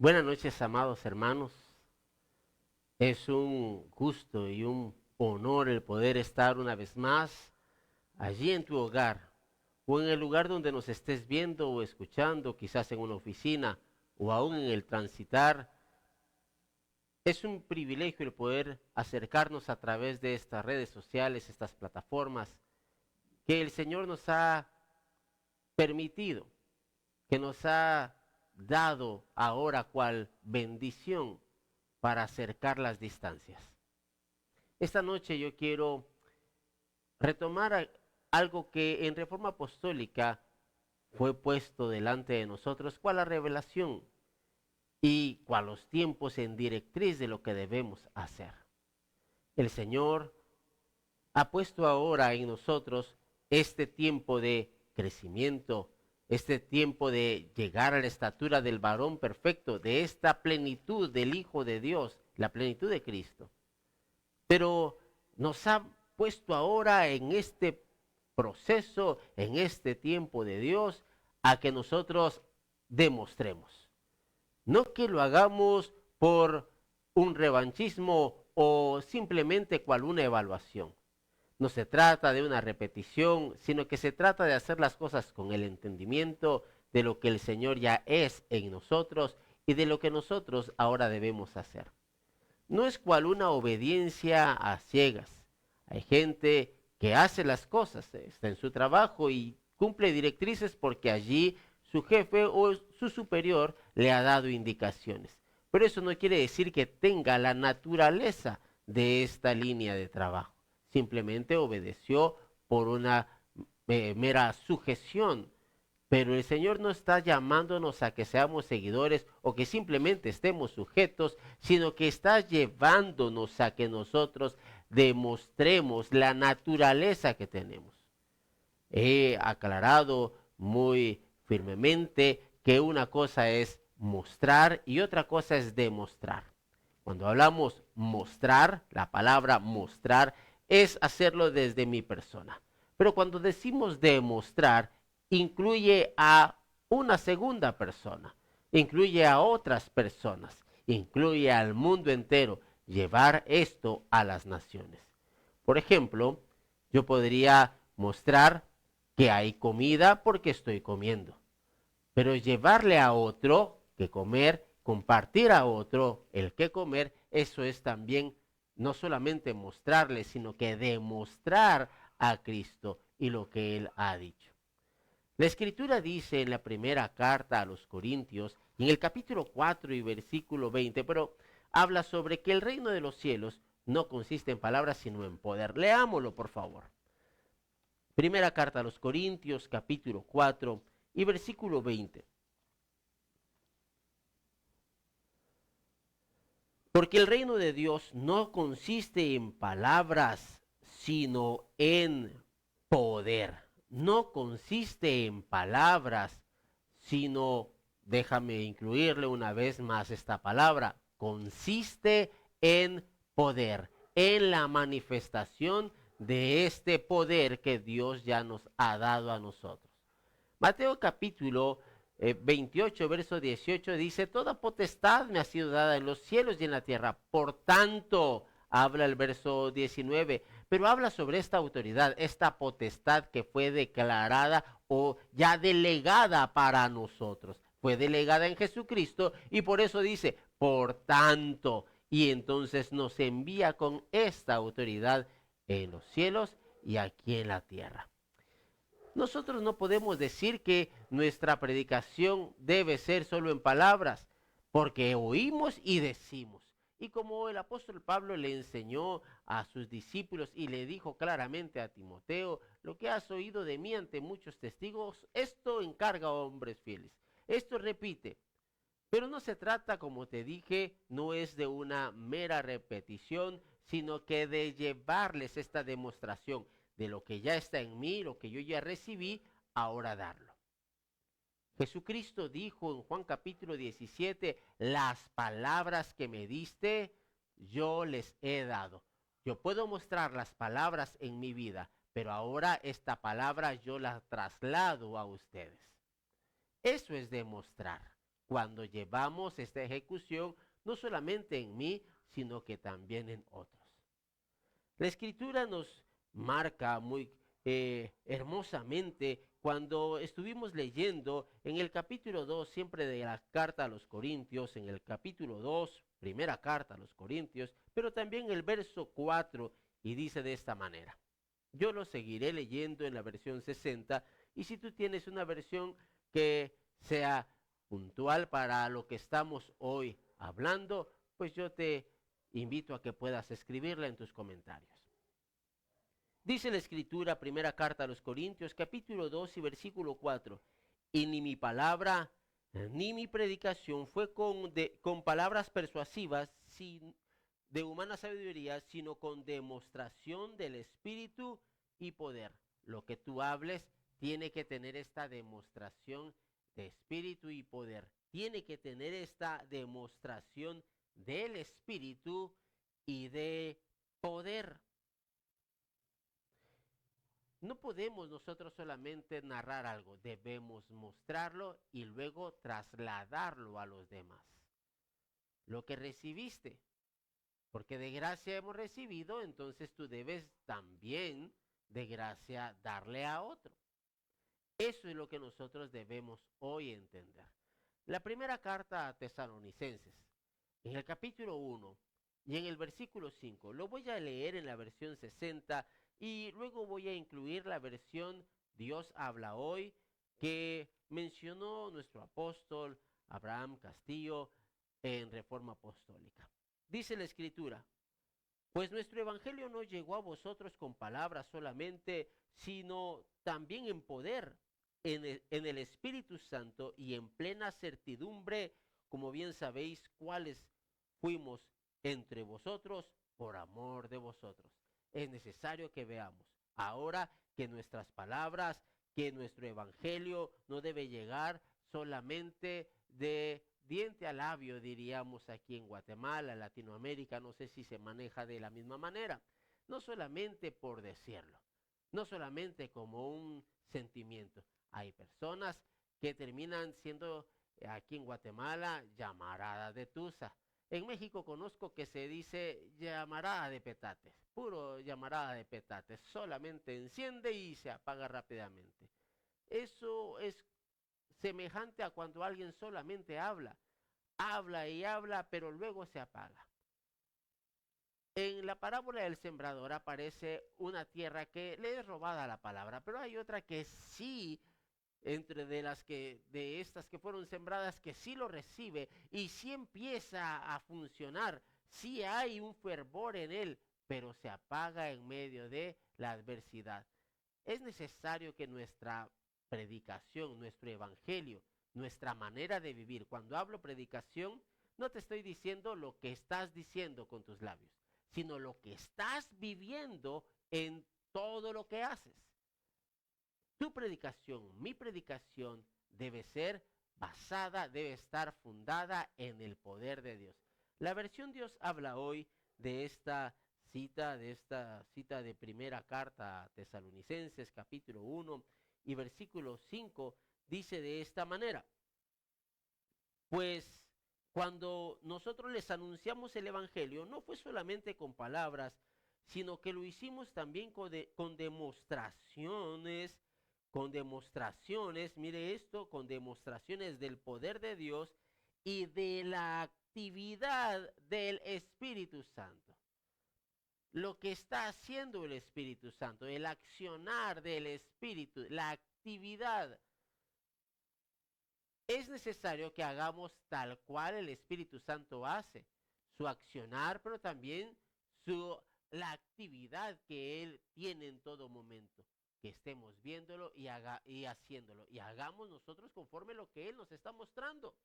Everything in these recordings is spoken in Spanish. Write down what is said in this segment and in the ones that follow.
Buenas noches, amados hermanos. Es un gusto y un honor el poder estar una vez más allí en tu hogar o en el lugar donde nos estés viendo o escuchando, quizás en una oficina o aún en el transitar. Es un privilegio el poder acercarnos a través de estas redes sociales, estas plataformas que el Señor nos ha permitido, que nos ha dado ahora cual bendición para acercar las distancias. Esta noche yo quiero retomar algo que en Reforma Apostólica fue puesto delante de nosotros, cuál la revelación y cuál los tiempos en directriz de lo que debemos hacer. El Señor ha puesto ahora en nosotros este tiempo de crecimiento, este tiempo de llegar a la estatura del varón perfecto, de esta plenitud del Hijo de Dios, la plenitud de Cristo. Pero nos ha puesto ahora en este proceso, en este tiempo de Dios, a que nosotros demostremos. No que lo hagamos por un revanchismo o simplemente cual una evaluación. No se trata de una repetición, sino que se trata de hacer las cosas con el entendimiento de lo que el Señor ya es en nosotros y de lo que nosotros ahora debemos hacer. No es cual una obediencia a ciegas. Hay gente que hace las cosas, está en su trabajo y cumple directrices porque allí su jefe o su superior le ha dado indicaciones. Pero eso no quiere decir que tenga la naturaleza de esta línea de trabajo. Simplemente obedeció por una mera sujeción, pero el Señor no está llamándonos a que seamos seguidores o que simplemente estemos sujetos, sino que está llevándonos a que nosotros demostremos la naturaleza que tenemos. He aclarado muy firmemente que una cosa es mostrar y otra cosa es demostrar. Cuando hablamos mostrar, la palabra mostrar es hacerlo desde mi persona. Pero cuando decimos demostrar, incluye a una segunda persona, incluye a otras personas, incluye al mundo entero, llevar esto a las naciones. Por ejemplo, yo podría mostrar que hay comida porque estoy comiendo, pero llevarle a otro que comer, compartir a otro el que comer, eso es también no solamente mostrarle, sino que demostrar a Cristo y lo que Él ha dicho. La Escritura dice en la primera carta a los Corintios, en el capítulo 4 y versículo 20, pero habla sobre que el reino de los cielos no consiste en palabras, sino en poder. Leámoslo, por favor. Primera carta a los Corintios, capítulo 4 y versículo 20. Porque el reino de Dios no consiste en palabras, sino en poder. No consiste en palabras, sino, déjame incluirle una vez más esta palabra, consiste en poder, en la manifestación de este poder que Dios ya nos ha dado a nosotros. Mateo capítulo 28, verso 18 dice, toda potestad me ha sido dada en los cielos y en la tierra. Por tanto, habla el verso 19, pero habla sobre esta autoridad, esta potestad que fue declarada o ya delegada para nosotros. Fue delegada en Jesucristo y por eso dice, por tanto, y entonces nos envía con esta autoridad en los cielos y aquí en la tierra. Nosotros no podemos decir que nuestra predicación debe ser solo en palabras, porque oímos y decimos. Y como el apóstol Pablo le enseñó a sus discípulos y le dijo claramente a Timoteo, lo que has oído de mí ante muchos testigos, esto encarga a hombres fieles. Esto repite, pero no se trata, como te dije, no es de una mera repetición, sino que de llevarles esta demostración de lo que ya está en mí, lo que yo ya recibí, ahora darlo. Jesucristo dijo en Juan capítulo 17, las palabras que me diste, yo les he dado. Yo puedo mostrar las palabras en mi vida, pero ahora esta palabra yo la traslado a ustedes. Eso es demostrar. cuando llevamos esta ejecución no solamente en mí, sino que también en otros. La Escritura nos marca muy hermosamente cuando estuvimos leyendo en el capítulo 2, siempre de la carta a los Corintios, en el capítulo 2, primera carta a los Corintios, pero también el verso 4, y dice de esta manera. Yo lo seguiré leyendo en la versión 60, y si tú tienes una versión que sea puntual para lo que estamos hoy hablando, pues yo te invito a que puedas escribirla en tus comentarios. Dice la Escritura, primera carta a los Corintios, capítulo 2 y versículo 4. Y ni mi palabra ni mi predicación fue con palabras persuasivas de humana sabiduría, sino con demostración del Espíritu y poder. Lo que tú hables tiene que tener esta demostración de Espíritu y poder. Tiene que tener esta demostración del Espíritu y de poder. No podemos nosotros solamente narrar algo, debemos mostrarlo y luego trasladarlo a los demás. Lo que recibiste, porque de gracia hemos recibido, entonces tú debes también de gracia darle a otro. Eso es lo que nosotros debemos hoy entender. La primera carta a Tesalonicenses, en el capítulo 1 y en el versículo 5, lo voy a leer en la versión 60 y luego voy a incluir la versión Dios habla hoy que mencionó nuestro apóstol Abraham Castillo en Reforma Apostólica. Dice la Escritura, pues nuestro evangelio no llegó a vosotros con palabras solamente, sino también en poder, en el Espíritu Santo y en plena certidumbre, como bien sabéis cuáles fuimos entre vosotros por amor de vosotros. Es necesario que veamos ahora que nuestras palabras, que nuestro evangelio no debe llegar solamente de diente a labio, diríamos aquí en Guatemala, Latinoamérica, no sé si se maneja de la misma manera. No solamente por decirlo, no solamente como un sentimiento. Hay personas que terminan siendo aquí en Guatemala llamarada de tusa. En México conozco que se dice llamarada de petates, puro llamarada de petates, solamente enciende y se apaga rápidamente. Eso es semejante a cuando alguien solamente habla y habla, pero luego se apaga. En la parábola del sembrador aparece una tierra que le es robada la palabra, pero hay otra que sí, entre de estas que fueron sembradas, que sí lo recibe y sí empieza a funcionar, sí hay un fervor en él, pero se apaga en medio de la adversidad. Es necesario que nuestra predicación, nuestro evangelio, nuestra manera de vivir, cuando hablo predicación, no te estoy diciendo lo que estás diciendo con tus labios, sino lo que estás viviendo en todo lo que haces. Tu predicación, mi predicación debe ser basada, debe estar fundada en el poder de Dios. La versión Dios habla hoy de esta cita de primera carta a Tesalonicenses, capítulo 1 y versículo 5, dice de esta manera, pues cuando nosotros les anunciamos el evangelio, no fue solamente con palabras, sino que lo hicimos también con demostraciones, mire esto, con demostraciones del poder de Dios y de la actividad del Espíritu Santo. Lo que está haciendo el Espíritu Santo, el accionar del Espíritu, la actividad. Es necesario que hagamos tal cual el Espíritu Santo hace, su accionar, pero también la actividad que Él tiene en todo momento. Que estemos viéndolo y haciéndolo. Y hagamos nosotros conforme lo que Él nos está mostrando.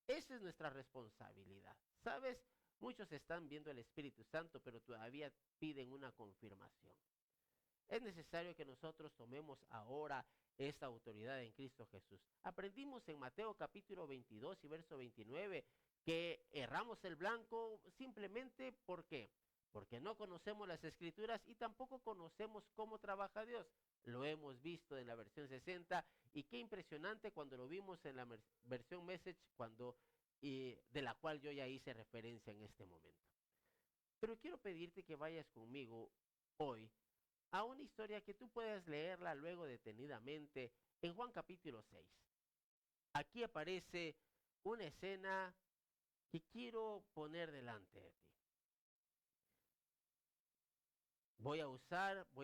Esa es nuestra responsabilidad. ¿Sabes? Muchos están viendo el Espíritu Santo, pero todavía piden una confirmación. Es necesario que nosotros tomemos ahora esta autoridad en Cristo Jesús. Aprendimos en Mateo capítulo 22 y verso 29 que erramos el blanco simplemente ¿por qué? Porque no conocemos las Escrituras y tampoco conocemos cómo trabaja Dios. lo hemos visto en la versión 60 y qué impresionante cuando lo vimos en la versión Message, de la cual yo ya hice referencia en este momento. Pero quiero pedirte que vayas conmigo hoy a una historia que tú puedas leerla luego detenidamente en Juan capítulo 6. Aquí aparece una escena que quiero poner delante de ti. Voy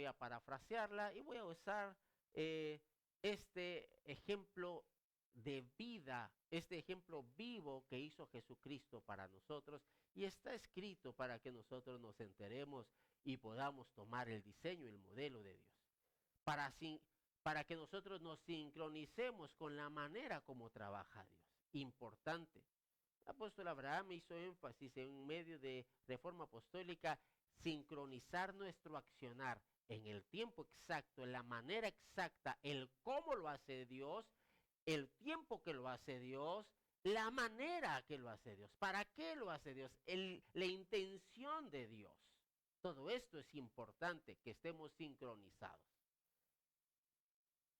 a parafrasearla y voy a usar este ejemplo de vida, este ejemplo vivo que hizo Jesucristo para nosotros, y está escrito para que nosotros nos enteremos y podamos tomar el diseño y el modelo de Dios, para que nosotros nos sincronicemos con la manera como trabaja Dios. Importante. El apóstol Abraham hizo énfasis en medio de Reforma Apostólica, sincronizar nuestro accionar en el tiempo exacto, en la manera exacta, el cómo lo hace Dios, el tiempo que lo hace Dios, la manera que lo hace Dios, para qué lo hace Dios, la intención de Dios. Todo esto es importante, que estemos sincronizados.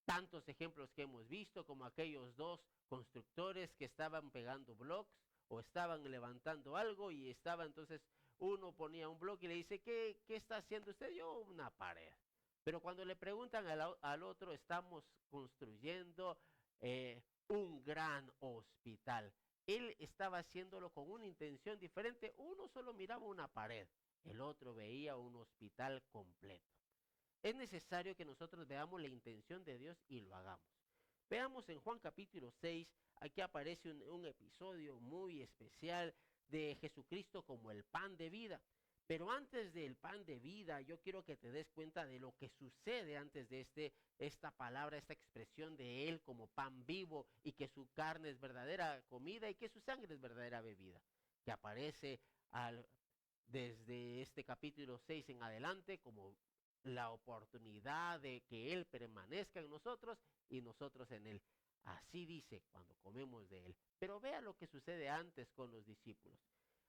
Tantos ejemplos que hemos visto, como aquellos dos constructores que estaban pegando blocks o estaban levantando algo, y estaba entonces, uno ponía un bloque y le dice, ¿qué está haciendo usted? Yo, una pared. Pero cuando le preguntan al otro, estamos construyendo un gran hospital. Él estaba haciéndolo con una intención diferente. Uno solo miraba una pared, el otro veía un hospital completo. Es necesario que nosotros veamos la intención de Dios y lo hagamos. Veamos en Juan capítulo 6, aquí aparece un episodio muy especial de Jesucristo como el pan de vida. Pero antes del pan de vida, yo quiero que te des cuenta de lo que sucede antes de esta palabra, esta expresión de Él como pan vivo, y que su carne es verdadera comida y que su sangre es verdadera bebida, que aparece desde este capítulo 6 en adelante como la oportunidad de que Él permanezca en nosotros y nosotros en Él. Así dice cuando comemos de Él. Pero vea lo que sucede antes con los discípulos.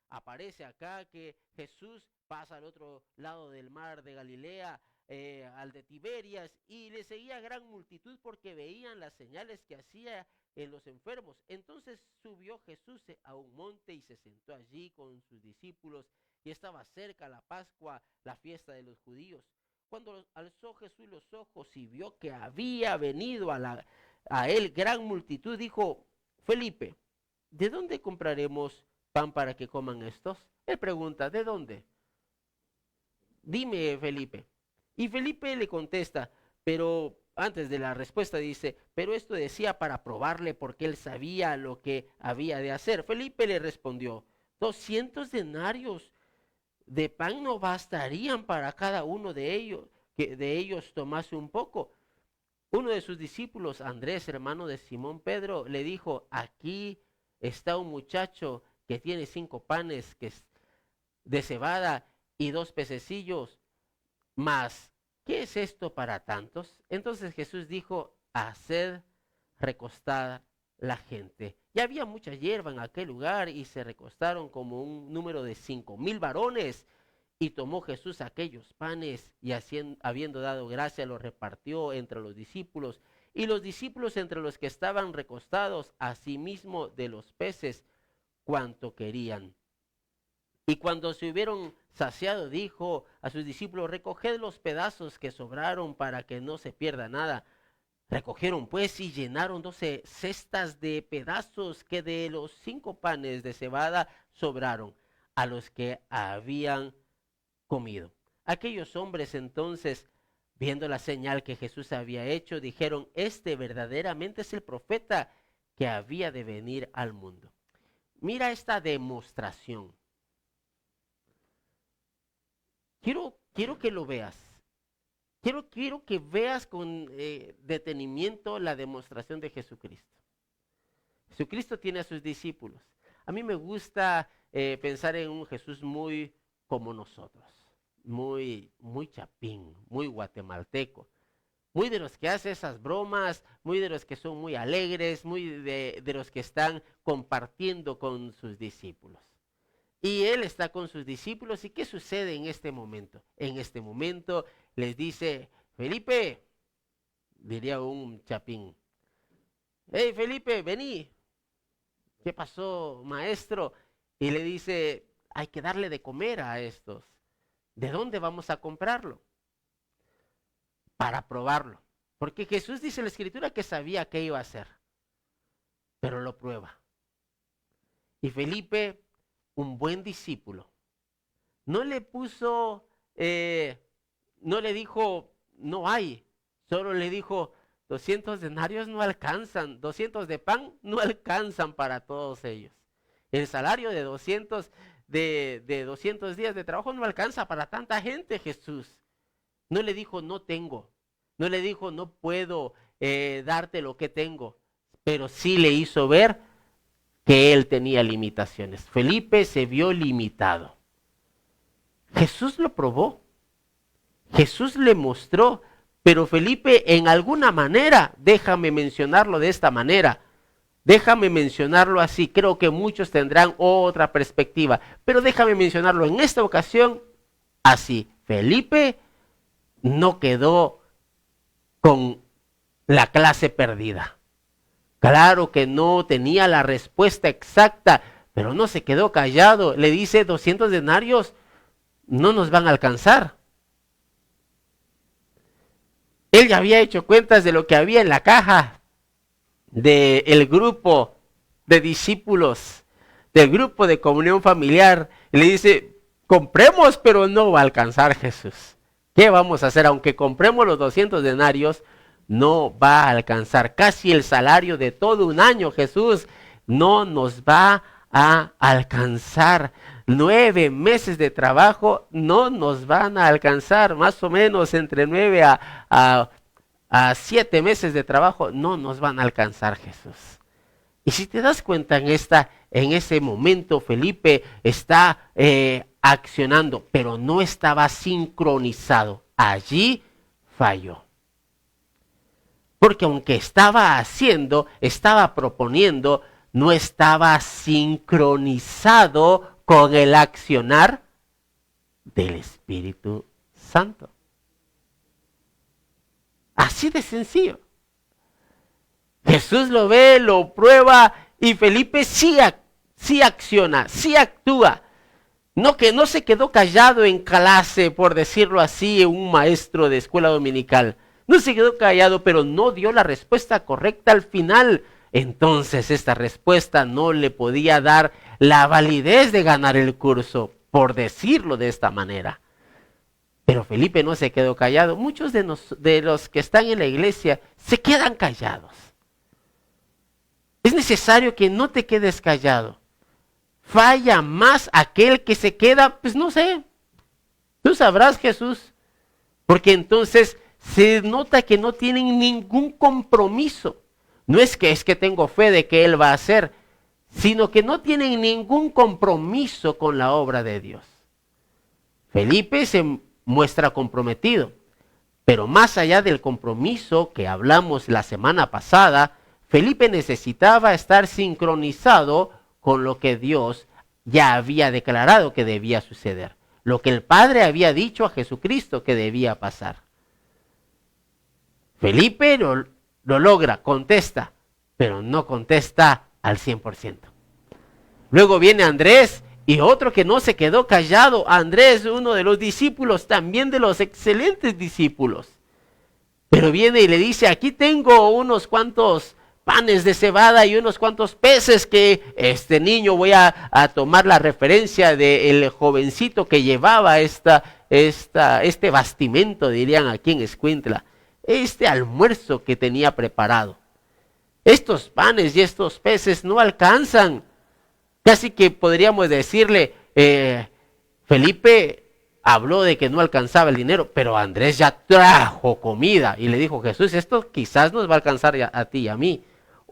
Aparece acá que Jesús pasa al otro lado del mar de Galilea, al de Tiberias, y le seguía gran multitud porque veían las señales que hacía en los enfermos. Entonces subió Jesús a un monte y se sentó allí con sus discípulos, y estaba cerca la Pascua, la fiesta de los judíos. Cuando alzó Jesús los ojos y vio que había venido a él gran multitud, dijo: Felipe, ¿de dónde compraremos pan para que coman estos? Él pregunta: ¿de dónde? Dime, Felipe. Y Felipe le contesta, pero antes de la respuesta dice, pero esto decía para probarle porque él sabía lo que había de hacer. Felipe le respondió: 200 denarios de pan no bastarían para cada uno de ellos, que de ellos tomase un poco. Uno de sus discípulos, Andrés, hermano de Simón Pedro, le dijo: aquí está un muchacho que tiene 5 panes de cebada y 2 pececillos, mas ¿qué es esto para tantos? Entonces Jesús dijo: haced recostar la gente. Ya había mucha hierba en aquel lugar y se recostaron como un número de 5,000 varones. Y tomó Jesús aquellos panes y habiendo dado gracia, los repartió entre los discípulos. Y los discípulos entre los que estaban recostados, asimismo de los peces, cuanto querían. Y cuando se hubieron saciado, dijo a sus discípulos: recoged los pedazos que sobraron para que no se pierda nada. Recogieron pues y llenaron 12 cestas de pedazos que de los 5 panes de cebada sobraron a los que habían comido. Aquellos hombres entonces, viendo la señal que Jesús había hecho, dijeron: este verdaderamente es el profeta que había de venir al mundo. Mira esta demostración. Quiero que lo veas. Quiero que veas con detenimiento la demostración de Jesucristo. Jesucristo tiene a sus discípulos. A mí me gusta pensar en un Jesús muy como nosotros, muy chapín, muy guatemalteco, muy de los que hace esas bromas, muy de los que son muy alegres, muy de los que están compartiendo con sus discípulos. Y Él está con sus discípulos. ¿Y qué sucede en este momento? En este momento les dice: Felipe, diría un chapín. Hey Felipe, vení. ¿Qué pasó, maestro? Y le dice, hay que darle de comer a estos. ¿De dónde vamos a comprarlo? Para probarlo. Porque Jesús dice en la Escritura que sabía qué iba a hacer, pero lo prueba. Y Felipe, un buen discípulo, no le puso, no le dijo, no hay, solo le dijo, 200 denarios no alcanzan, 200 de pan no alcanzan para todos ellos. El salario de 200 días de trabajo no alcanza para tanta gente, Jesús. No le dijo, no tengo. No le dijo, no puedo darte lo que tengo. Pero sí le hizo ver que él tenía limitaciones. Felipe se vio limitado. Jesús lo probó. Jesús le mostró. Pero Felipe, en alguna manera, déjame mencionarlo de esta manera, déjame mencionarlo así, creo que muchos tendrán otra perspectiva, pero déjame mencionarlo en esta ocasión así. Felipe no quedó con la clase perdida. Claro que no tenía la respuesta exacta, pero no se quedó callado. Le dice, 200 denarios no nos van a alcanzar. Él ya había hecho cuentas de lo que había en la caja del grupo de discípulos, del grupo de comunión familiar. Y le dice, compremos, pero no va a alcanzar, Jesús. ¿Qué vamos a hacer? Aunque compremos los 200 denarios, no va a alcanzar. Casi el salario de todo un año, Jesús, no nos va a alcanzar. 9 meses de trabajo no nos van a alcanzar, más o menos entre 9 a 7 meses de trabajo no nos van a alcanzar, Jesús. Y si te das cuenta en ese momento, Felipe está accionando, pero no estaba sincronizado. Allí falló. Porque aunque estaba haciendo, estaba proponiendo, no estaba sincronizado con el accionar del Espíritu Santo. Así de sencillo. Jesús lo ve, lo prueba y Felipe sí acciona, sí actúa. No que no se quedó callado en clase, por decirlo así, un maestro de escuela dominical. No se quedó callado, pero no dio la respuesta correcta al final. Entonces esta respuesta no le podía dar la validez de ganar el curso, por decirlo de esta manera. Pero Felipe no se quedó callado. Muchos de los que están en la iglesia se quedan callados. Es necesario que no te quedes callado. Falla más aquel que se queda, pues no sé. Tú sabrás, Jesús. Porque entonces se nota que no tienen ningún compromiso. No es que tengo fe de que Él va a hacer, sino que no tienen ningún compromiso con la obra de Dios. Felipe se muestra comprometido, pero más allá del compromiso que hablamos la semana pasada, Felipe necesitaba estar sincronizado con lo que Dios ya había declarado que debía suceder, lo que el Padre había dicho a Jesucristo que debía pasar. Felipe lo logra, contesta, pero no contesta al 100%. Luego viene Andrés y otro que no se quedó callado. Andrés, uno de los discípulos, también de los excelentes discípulos. Pero viene y le dice, aquí tengo unos cuantos panes de cebada y unos cuantos peces que este niño, voy a tomar la referencia del jovencito que llevaba este bastimento, dirían aquí en Escuintla, este almuerzo que tenía preparado. Estos panes y estos peces no alcanzan. Casi que podríamos decirle, Felipe habló de que no alcanzaba el dinero, pero Andrés ya trajo comida y le dijo, Jesús, esto quizás nos va a alcanzar a ti y a mí.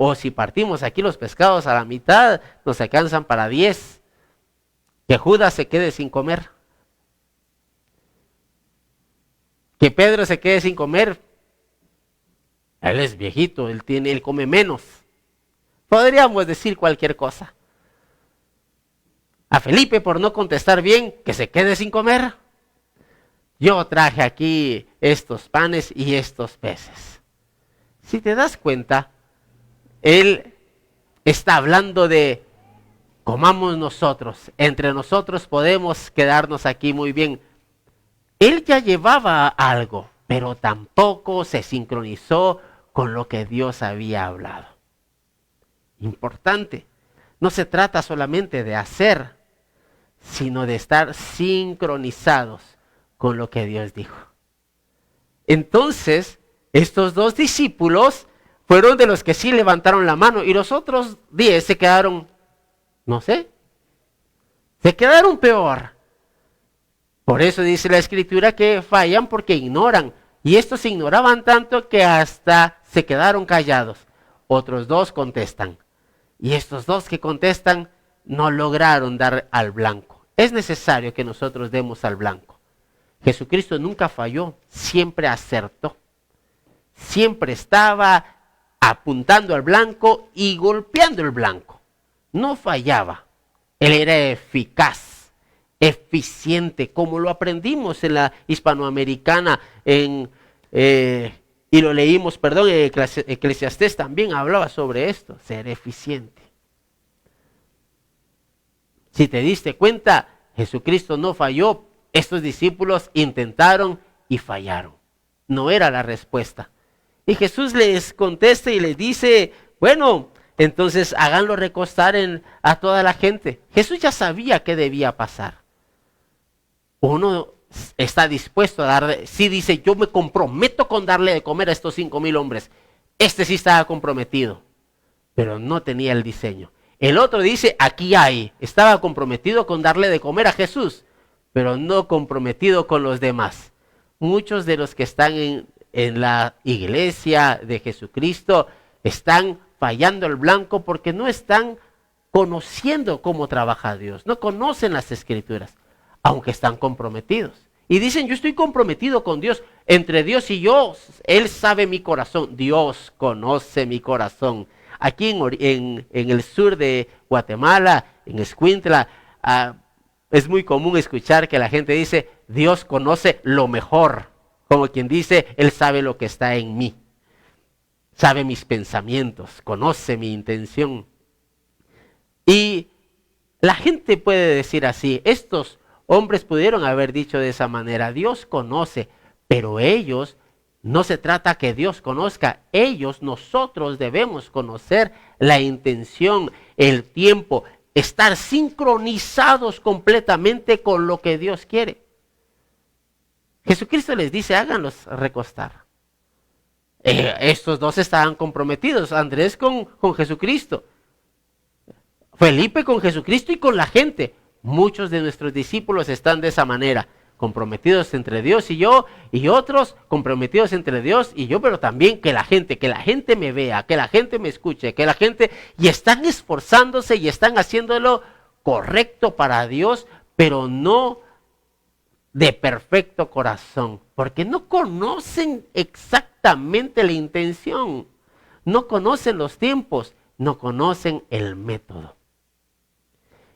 O si partimos aquí los pescados a la mitad, nos alcanzan para 10. Que Judas se quede sin comer. Que Pedro se quede sin comer. Él es viejito, él come menos. Podríamos decir cualquier cosa. A Felipe, por no contestar bien, que se quede sin comer. Yo traje aquí estos panes y estos peces. Si te das cuenta, él está hablando de comamos nosotros, entre nosotros podemos quedarnos aquí muy bien. Él ya llevaba algo, pero tampoco se sincronizó con lo que Dios había hablado. Importante, no se trata solamente de hacer, sino de estar sincronizados con lo que Dios dijo. Entonces, estos 2 discípulos fueron de los que sí levantaron la mano y los otros 10 se quedaron, no sé, se quedaron peor. Por eso dice la Escritura que fallan porque ignoran. Y estos ignoraban tanto que hasta se quedaron callados. Otros 2 contestan. Y estos 2 que contestan no lograron dar al blanco. Es necesario que nosotros demos al blanco. Jesucristo nunca falló, siempre acertó. Siempre estaba apuntando al blanco y golpeando el blanco. No fallaba. Él era eficaz, eficiente, como lo aprendimos en la hispanoamericana, y lo leímos, en Eclesiastés también hablaba sobre esto, ser eficiente. Si te diste cuenta, Jesucristo no falló, estos discípulos intentaron y fallaron. No era la respuesta. Y Jesús les contesta y les dice, bueno, entonces háganlo recostar a toda la gente. Jesús ya sabía qué debía pasar. Uno está dispuesto a darle, sí dice, yo me comprometo con darle de comer a estos 5,000 hombres. Este sí estaba comprometido, pero no tenía el diseño. El otro dice, aquí hay, estaba comprometido con darle de comer a Jesús, pero no comprometido con los demás. Muchos de los que están en la iglesia de Jesucristo están fallando el blanco porque no están conociendo cómo trabaja Dios, no conocen las Escrituras, aunque están comprometidos. Y dicen, yo estoy comprometido con Dios, entre Dios y yo, Él sabe mi corazón, Dios conoce mi corazón. Aquí en el sur de Guatemala, en Escuintla, es muy común escuchar que la gente dice, Dios conoce lo mejor, como quien dice, Él sabe lo que está en mí, sabe mis pensamientos, conoce mi intención. Y la gente puede decir así, estos hombres pudieron haber dicho de esa manera, Dios conoce, pero ellos, no se trata que Dios conozca, nosotros debemos conocer la intención, el tiempo, estar sincronizados completamente con lo que Dios quiere. Jesucristo les dice, háganlos recostar. Estos 2 estaban comprometidos, Andrés con Jesucristo, Felipe con Jesucristo y con la gente. Muchos de nuestros discípulos están de esa manera, comprometidos entre Dios y yo, y otros comprometidos entre Dios y yo, pero también que la gente me vea, que la gente me escuche, y están esforzándose y están haciéndolo correcto para Dios, pero no de perfecto corazón, porque no conocen exactamente la intención, no conocen los tiempos, no conocen el método.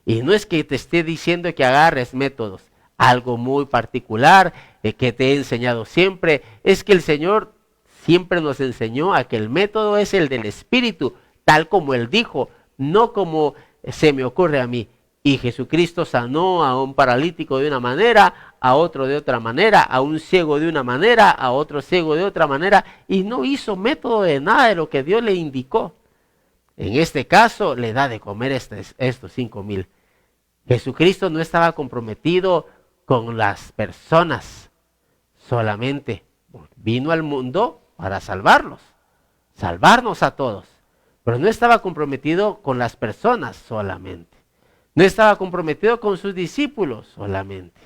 Y no es que te esté diciendo que agarres métodos, algo muy particular que te he enseñado siempre, es que el Señor siempre nos enseñó a que el método es el del Espíritu, tal como Él dijo, no como se me ocurre a mí. Y Jesucristo sanó a un paralítico de una manera, a otro de otra manera, a un ciego de una manera, a otro ciego de otra manera, y no hizo método de nada de lo que Dios le indicó. En este caso, le da de comer estos 5,000. Jesucristo no estaba comprometido con las personas solamente. Vino al mundo para salvarnos a todos. Pero no estaba comprometido con las personas solamente. No estaba comprometido con sus discípulos solamente.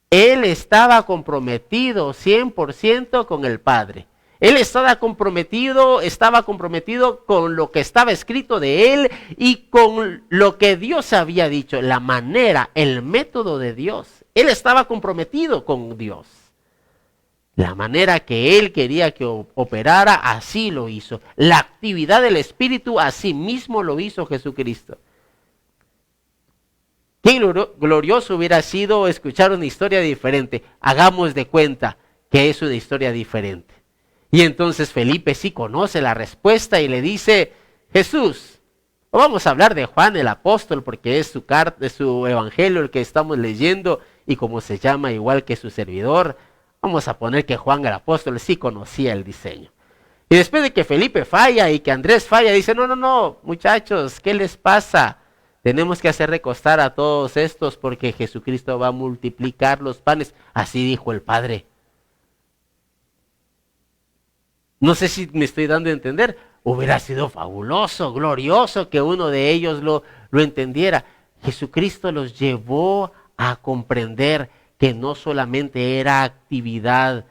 Él estaba comprometido 100% con el Padre. Él estaba comprometido con lo que estaba escrito de él y con lo que Dios había dicho, la manera, el método de Dios. Él estaba comprometido con Dios. La manera que él quería que operara, así lo hizo. La actividad del Espíritu, así mismo lo hizo Jesucristo. Qué glorioso hubiera sido escuchar una historia diferente. Hagamos de cuenta que es una historia diferente. Y entonces Felipe sí conoce la respuesta y le dice, Jesús, vamos a hablar de Juan el apóstol porque es su carta, es su evangelio el que estamos leyendo y como se llama igual que su servidor, vamos a poner que Juan el apóstol sí conocía el diseño. Y después de que Felipe falla y que Andrés falla, dice, no, muchachos, ¿qué les pasa? Tenemos que hacer recostar a todos estos porque Jesucristo va a multiplicar los panes. Así dijo el Padre. No sé si me estoy dando a entender. Hubiera sido fabuloso, glorioso que uno de ellos lo entendiera. Jesucristo los llevó a comprender que no solamente era actividad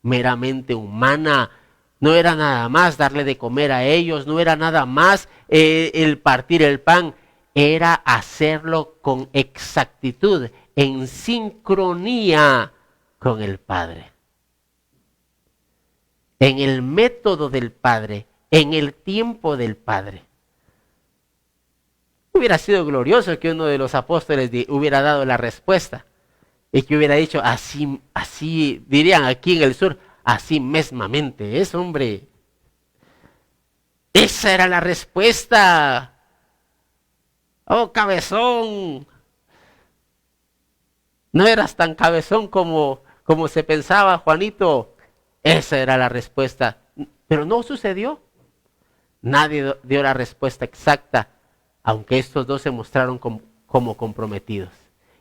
meramente humana, no era nada más darle de comer a ellos, no era nada más el partir el pan, era hacerlo con exactitud, en sincronía con el Padre. En el método del Padre, en el tiempo del Padre. Hubiera sido glorioso que uno de los apóstoles hubiera dado la respuesta y que hubiera dicho así dirían aquí en el sur, así mesmamente, es hombre. Esa era la respuesta. Oh, cabezón. No eras tan cabezón como se pensaba, Juanito. Esa era la respuesta. Pero no sucedió. Nadie dio la respuesta exacta, aunque estos dos se mostraron como comprometidos.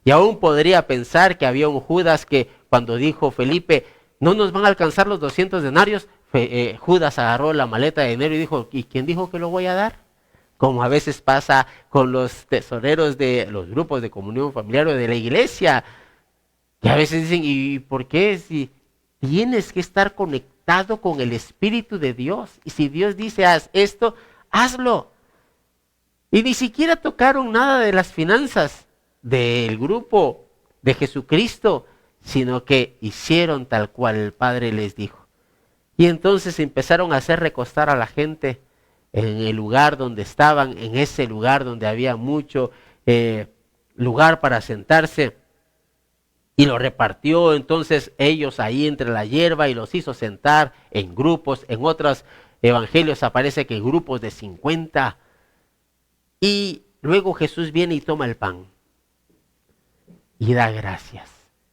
Y aún podría pensar que había un Judas que cuando dijo Felipe, no nos van a alcanzar los 200 denarios, Judas agarró la maleta de dinero y dijo, ¿y quién dijo que lo voy a dar? Como a veces pasa con los tesoreros de los grupos de comunión familiar o de la iglesia, que a veces dicen, ¿y por qué? Si tienes que estar conectado con el Espíritu de Dios, y si Dios dice, haz esto, hazlo. Y ni siquiera tocaron nada de las finanzas del grupo de Jesucristo, sino que hicieron tal cual el Padre les dijo. Y entonces empezaron a hacer recostar a la gente en el lugar donde estaban, en ese lugar donde había mucho lugar para sentarse. Y lo repartió entonces ellos ahí entre la hierba y los hizo sentar en grupos. En otros evangelios aparece que grupos de 50. Y luego Jesús viene y toma el pan y da gracias.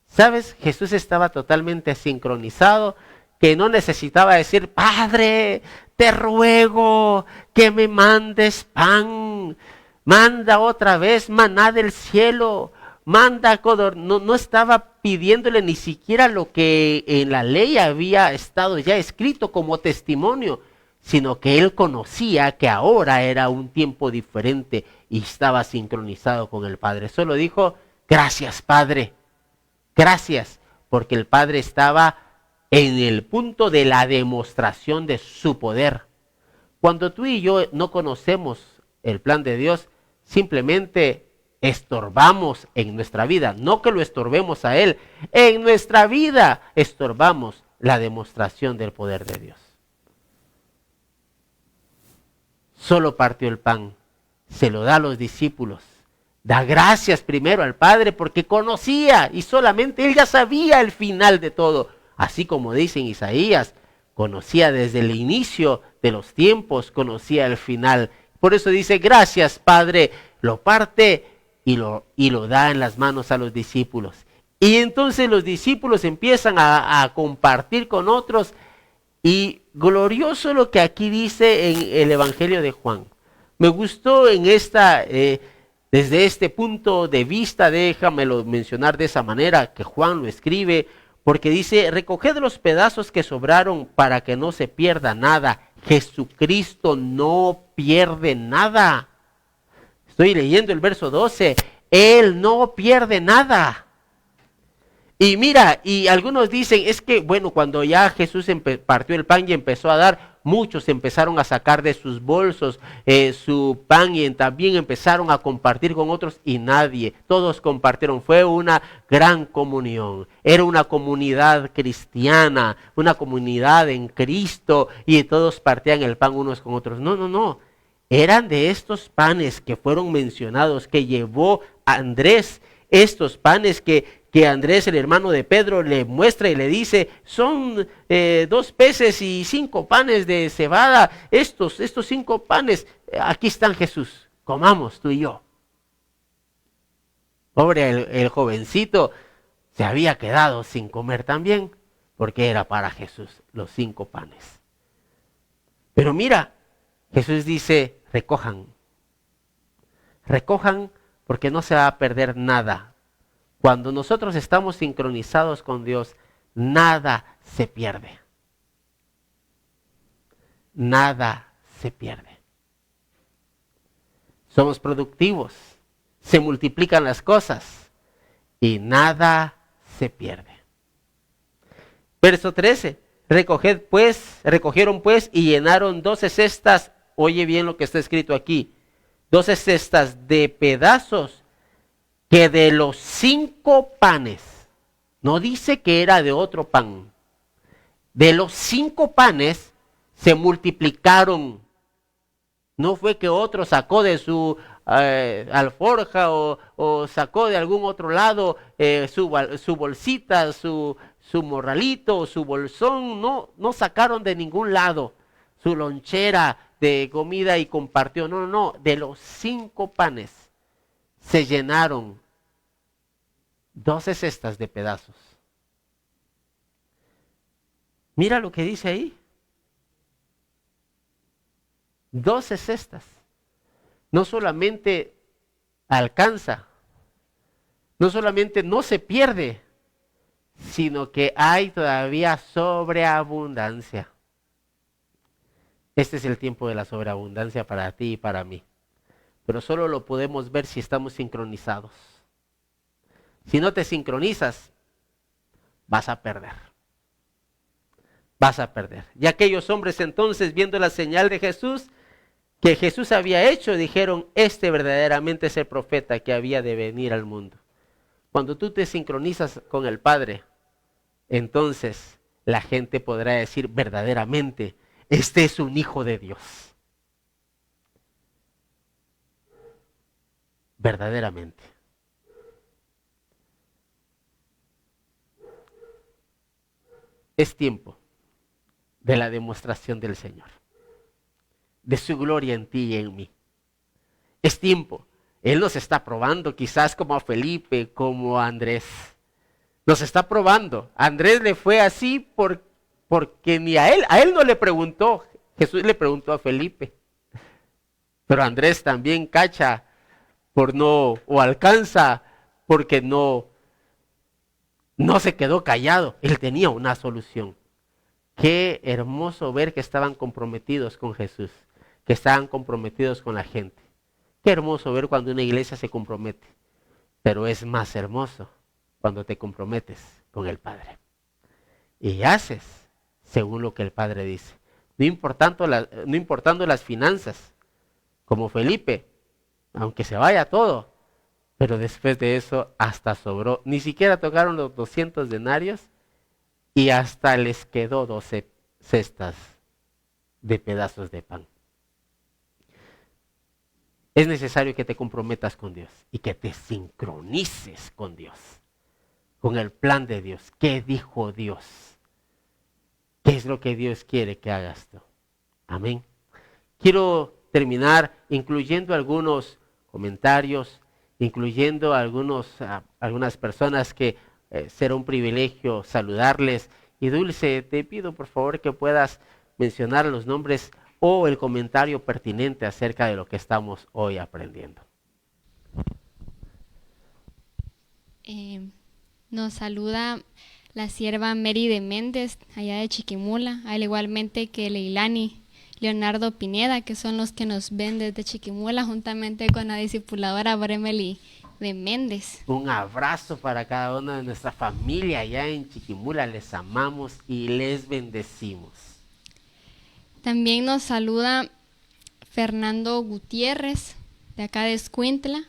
¿Sabes? Jesús estaba totalmente sincronizado, que no necesitaba decir, Padre, te ruego que me mandes pan, manda otra vez maná del cielo, manda codorniz. No estaba pidiéndole ni siquiera lo que en la ley había estado ya escrito como testimonio, sino que él conocía que ahora era un tiempo diferente y estaba sincronizado con el Padre. Solo dijo, gracias, Padre. Gracias, porque el Padre estaba en el punto de la demostración de su poder. Cuando tú y yo no conocemos el plan de Dios, simplemente estorbamos en nuestra vida. No que lo estorbemos a Él, en nuestra vida estorbamos la demostración del poder de Dios. Solo partió el pan, se lo da a los discípulos. Da gracias primero al Padre porque conocía y solamente Él ya sabía el final de todo. Así como dice en Isaías, conocía desde el inicio de los tiempos, conocía el final. Por eso dice, gracias Padre, lo parte y lo da en las manos a los discípulos. Y entonces los discípulos empiezan a compartir con otros. Y glorioso lo que aquí dice en el Evangelio de Juan. Me gustó en desde este punto de vista, déjamelo mencionar de esa manera, que Juan lo escribe, porque dice, recoged los pedazos que sobraron para que no se pierda nada. Jesucristo no pierde nada. Estoy leyendo el verso 12, Él no pierde nada. Y mira, y algunos dicen, es que bueno, cuando ya Jesús partió el pan y empezó a dar, muchos empezaron a sacar de sus bolsos su pan y también empezaron a compartir con otros y nadie, todos compartieron, fue una gran comunión, era una comunidad cristiana, una comunidad en Cristo y todos partían el pan unos con otros. No, eran de estos panes que fueron mencionados, que llevó Andrés, estos panes que que Andrés, el hermano de Pedro, le muestra y le dice, son 2 peces y 5 panes de cebada, estos 5 panes, aquí están, Jesús, comamos tú y yo. Pobre el jovencito, se había quedado sin comer también, porque era para Jesús los 5 panes. Pero mira, Jesús dice, recojan porque no se va a perder nada. Cuando nosotros estamos sincronizados con Dios, nada se pierde. Nada se pierde. Somos productivos, se multiplican las cosas y nada se pierde. Verso 13, recogieron pues y llenaron 12 cestas, oye bien lo que está escrito aquí, 12 cestas de pedazos que de los 5 panes, no dice que era de otro pan, de los 5 panes se multiplicaron. No fue que otro sacó de su alforja o sacó de algún otro lado su bolsita, su morralito o su bolsón. No sacaron de ningún lado su lonchera de comida y compartió. No, de los 5 panes se llenaron 12 cestas de pedazos. Mira lo que dice ahí. 12 cestas. No solamente alcanza, no solamente no se pierde, sino que hay todavía sobreabundancia. Este es el tiempo de la sobreabundancia para ti y para mí. Pero solo lo podemos ver si estamos sincronizados. Si no te sincronizas, vas a perder. Vas a perder. Y aquellos hombres entonces, viendo la señal de Jesús, que Jesús había hecho, dijeron, este verdaderamente es el profeta que había de venir al mundo. Cuando tú te sincronizas con el Padre, entonces la gente podrá decir verdaderamente, este es un hijo de Dios. Verdaderamente. Es tiempo de la demostración del Señor, de su gloria en ti y en mí. Es tiempo. Él nos está probando, quizás como a Felipe, como a Andrés. Nos está probando. A Andrés le fue así porque ni a él no le preguntó. Jesús le preguntó a Felipe. Pero Andrés también cacha o alcanza porque no se quedó callado. Él tenía una solución. Qué hermoso ver que estaban comprometidos con Jesús, que estaban comprometidos con la gente. Qué hermoso ver cuando una iglesia se compromete, pero es más hermoso cuando te comprometes con el Padre. Y haces según lo que el Padre dice, no importando las finanzas, como Felipe, aunque se vaya todo, pero después de eso hasta sobró. Ni siquiera tocaron los 200 denarios y hasta les quedó 12 cestas de pedazos de pan. Es necesario que te comprometas con Dios y que te sincronices con Dios, con el plan de Dios. ¿Qué dijo Dios? ¿Qué es lo que Dios quiere que hagas tú? Amén. Quiero terminar incluyendo algunos comentarios, incluyendo algunas personas que será un privilegio saludarles. Y Dulce, te pido por favor que puedas mencionar los nombres o el comentario pertinente acerca de lo que estamos hoy aprendiendo. Nos saluda la sierva Mary de Méndez, allá de Chiquimula, al igualmente que Leilani, Leonardo Pineda, que son los que nos ven desde Chiquimula, juntamente con la discipuladora Bremely de Méndez. Un abrazo para cada uno de nuestra familia allá en Chiquimula, les amamos y les bendecimos. También nos saluda Fernando Gutiérrez, de acá de Escuintla.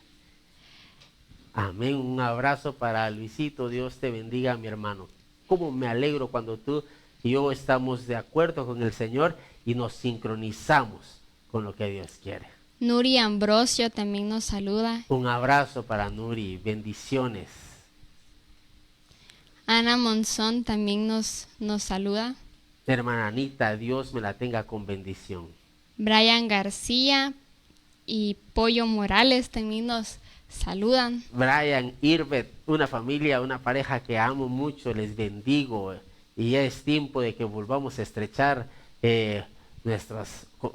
Amén, un abrazo para Luisito, Dios te bendiga, mi hermano. Cómo me alegro cuando tú y yo estamos de acuerdo con el Señor y nos sincronizamos con lo que Dios quiere. Nuri Ambrosio también nos saluda. Un abrazo para Nuri, bendiciones. Ana Monzón también nos saluda. Hermana Anita, Dios me la tenga con bendición. Brian García y Pollo Morales también nos saludan. Brian, Irvet, una familia, una pareja que amo mucho, les bendigo. Y ya es tiempo de que volvamos a estrechar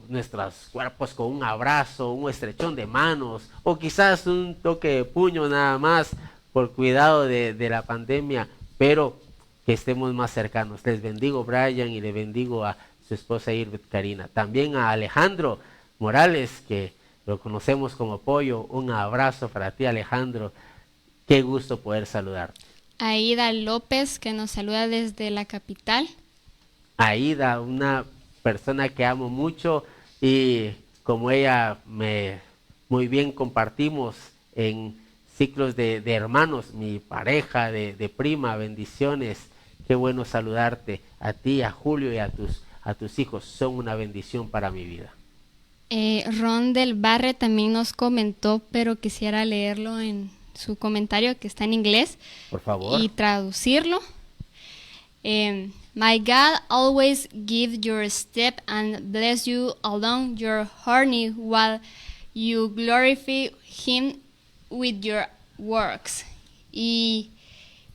nuestros cuerpos con un abrazo, un estrechón de manos, o quizás un toque de puño nada más, por cuidado de la pandemia, pero que estemos más cercanos. Les bendigo, Brian, y le bendigo a su esposa Irvet Karina. También a Alejandro Morales, que lo conocemos como Pollo. Un abrazo para ti, Alejandro. Qué gusto poder saludarte. Aida López, que nos saluda desde la capital. Aida, una persona que amo mucho, y como ella muy bien compartimos en ciclos de hermanos, mi pareja de prima, bendiciones. Qué bueno saludarte a ti, a Julio y a tus hijos. Son una bendición para mi vida. Ron del Barre también nos comentó, pero quisiera leerlo en su comentario, que está en inglés, por favor, y traducirlo. My God always give your step and bless you along your journey while you glorify Him with your works. Y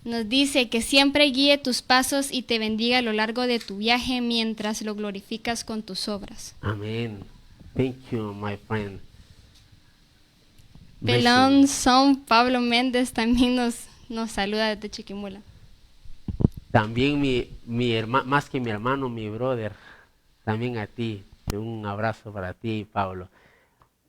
nos dice que siempre guíe tus pasos y te bendiga a lo largo de tu viaje mientras lo glorificas con tus obras. Amén. Thank you, my friend. Pelón Son Pablo Méndez también nos saluda desde Chiquimula. También mi hermano, más que mi hermano, mi brother. También a ti. Un abrazo para ti, Pablo.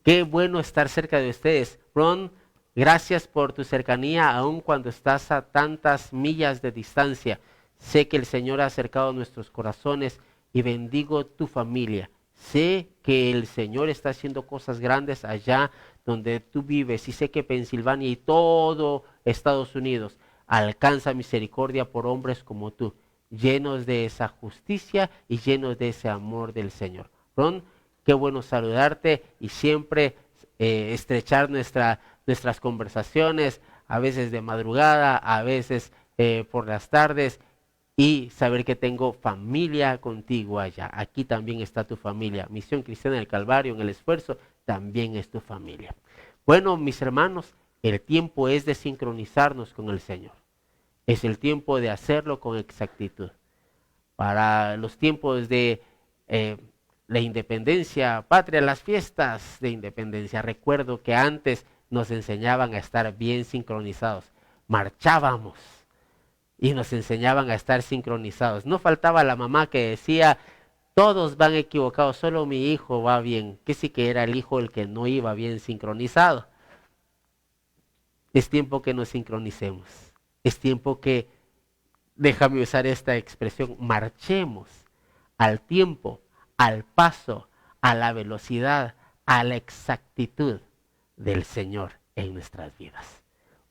Qué bueno estar cerca de ustedes. Ron, gracias por tu cercanía, aun cuando estás a tantas millas de distancia. Sé que el Señor ha acercado nuestros corazones y bendigo tu familia. Sé que el Señor está haciendo cosas grandes allá donde tú vives, y sé que Pensilvania y todo Estados Unidos alcanza misericordia por hombres como tú, llenos de esa justicia y llenos de ese amor del Señor. Ron, qué bueno saludarte, y siempre estrechar nuestras conversaciones, a veces de madrugada, a veces por las tardes, y saber que tengo familia contigo allá. Aquí también está tu familia. Misión Cristiana del Calvario en el Esfuerzo también es tu familia. Bueno, mis hermanos, el tiempo es de sincronizarnos con el Señor. Es el tiempo de hacerlo con exactitud. Para los tiempos de la independencia patria, las fiestas de independencia, recuerdo que antes nos enseñaban a estar bien sincronizados. Marchábamos y nos enseñaban a estar sincronizados. No faltaba la mamá que decía: todos van equivocados, solo mi hijo va bien. Que sí que era el hijo el que no iba bien sincronizado. Es tiempo que nos sincronicemos. Es tiempo que, déjame usar esta expresión, marchemos al tiempo, al paso, a la velocidad, a la exactitud del Señor en nuestras vidas.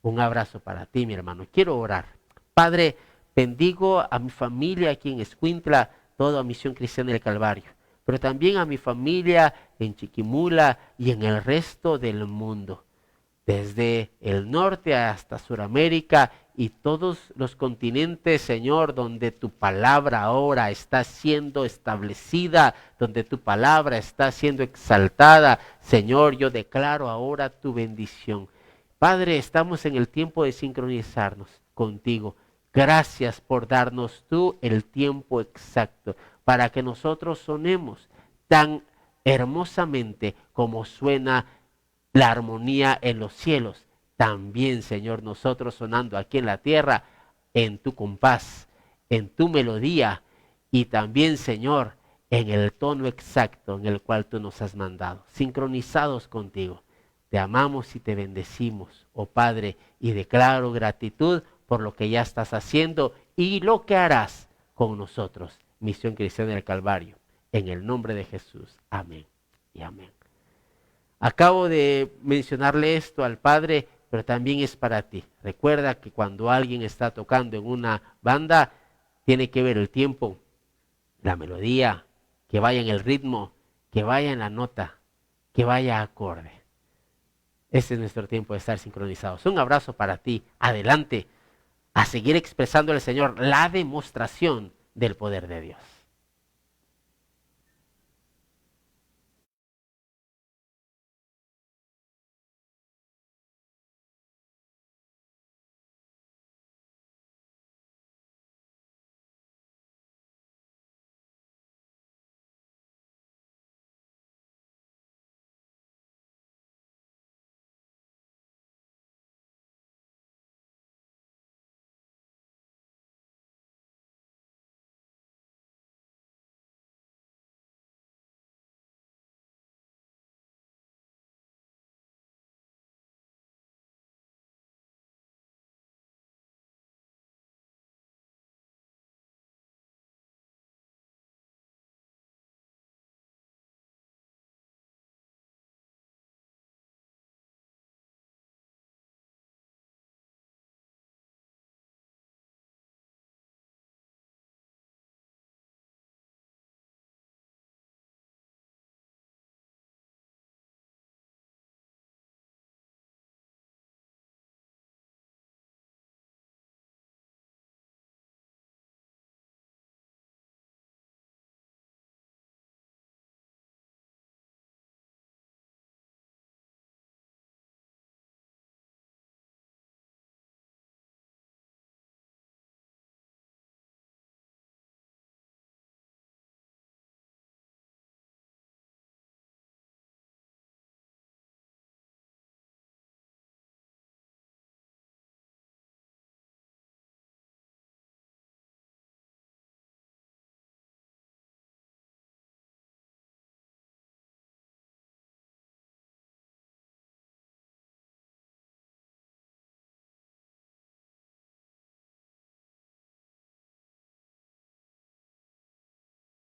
Un abrazo para ti, mi hermano. Quiero orar. Padre, bendigo a mi familia aquí en Escuintla, toda Misión Cristiana del Calvario, pero también a mi familia en Chiquimula y en el resto del mundo, desde el norte hasta Sudamérica y todos los continentes, Señor, donde tu palabra ahora está siendo establecida, donde tu palabra está siendo exaltada. Señor, yo declaro ahora tu bendición. Padre, estamos en el tiempo de sincronizarnos contigo. Gracias por darnos tú el tiempo exacto para que nosotros sonemos tan hermosamente como suena la armonía en los cielos. También, Señor, nosotros sonando aquí en la tierra en tu compás, en tu melodía, y también, Señor, en el tono exacto en el cual tú nos has mandado, sincronizados contigo. Te amamos y te bendecimos, oh Padre, y declaro gratitud por lo que ya estás haciendo y lo que harás con nosotros. Misión Cristiana del Calvario, en el nombre de Jesús. Amén y amén. Acabo de mencionarle esto al Padre, pero también es para ti. Recuerda que cuando alguien está tocando en una banda, tiene que ver el tiempo, la melodía, que vaya en el ritmo, que vaya en la nota, que vaya acorde. Ese es nuestro tiempo de estar sincronizados. Un abrazo para ti. Adelante. a seguir expresando al Señor la demostración del poder de Dios.